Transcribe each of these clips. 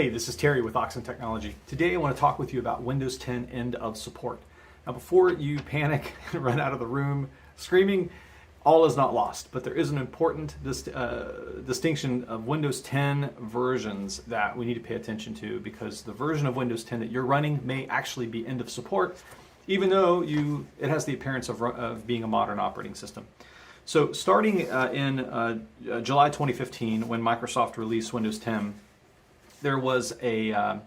Hey, this is Terry with OXEN Technology. Today I want to talk with you about Windows 10 end of support. Now before you panic and run out of the room screaming, all is not lost, but there is an important distinction of Windows 10 versions that we need to pay attention to, because the version of Windows 10 that you're running may actually be end of support, even though it has the appearance of being a modern operating system. So starting in July 2015, when Microsoft released Windows 10, there was a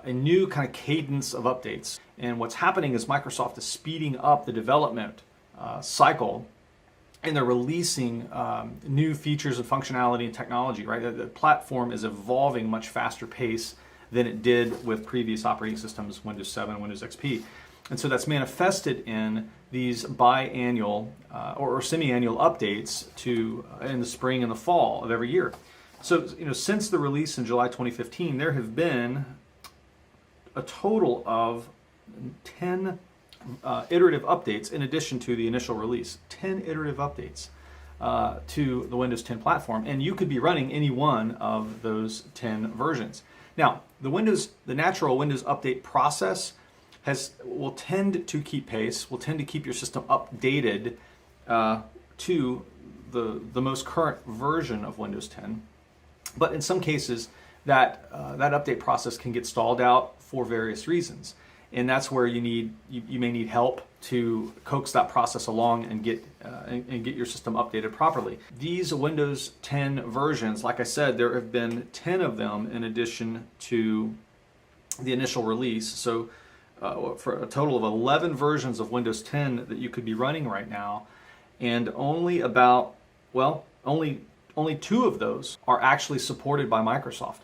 new kind of cadence of updates. And what's happening is Microsoft is speeding up the development cycle, and they're releasing new features and functionality and technology, right? The platform is evolving much faster pace than it did with previous operating systems, Windows 7, Windows XP. And so that's manifested in these biannual or semi-annual updates in the spring and the fall of every year. So, since the release in July 2015, there have been a total of 10 iterative updates in addition to the initial release. 10 iterative updates to the Windows 10 platform, and you could be running any one of those 10 versions. Now, the natural Windows update process will tend to keep pace, will tend to keep your system updated to the most current version of Windows 10. But in some cases, that update process can get stalled out for various reasons, and that's where you may need help to coax that process along and get your system updated properly. These Windows 10 versions, like I said, there have been 10 of them in addition to the initial release. So for a total of 11 versions of Windows 10 that you could be running right now, and only 2 of those are actually supported by Microsoft.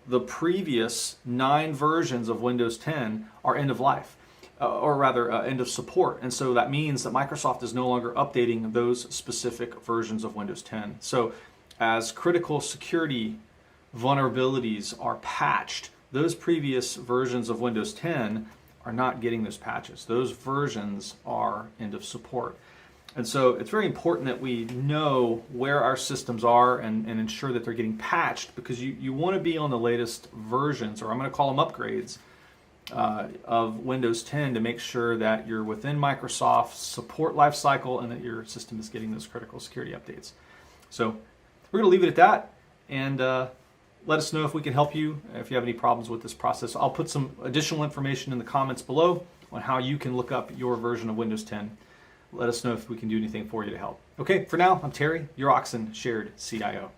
The previous 9 versions of Windows 10 are end of life, or rather end of support. And so that means that Microsoft is no longer updating those specific versions of Windows 10. So as critical security vulnerabilities are patched, those previous versions of Windows 10 are not getting those patches. Those versions are end of support. And so it's very important that we know where our systems are and ensure that they're getting patched, because you want to be on the latest versions, or I'm going to call them upgrades, of Windows 10 to make sure that you're within Microsoft's support lifecycle and that your system is getting those critical security updates. So we're going to leave it at that, and let us know if we can help you if you have any problems with this process. I'll put some additional information in the comments below on how you can look up your version of Windows 10. Let us know if we can do anything for you to help. Okay, for now, I'm Terry, your OXEN Shared CIO.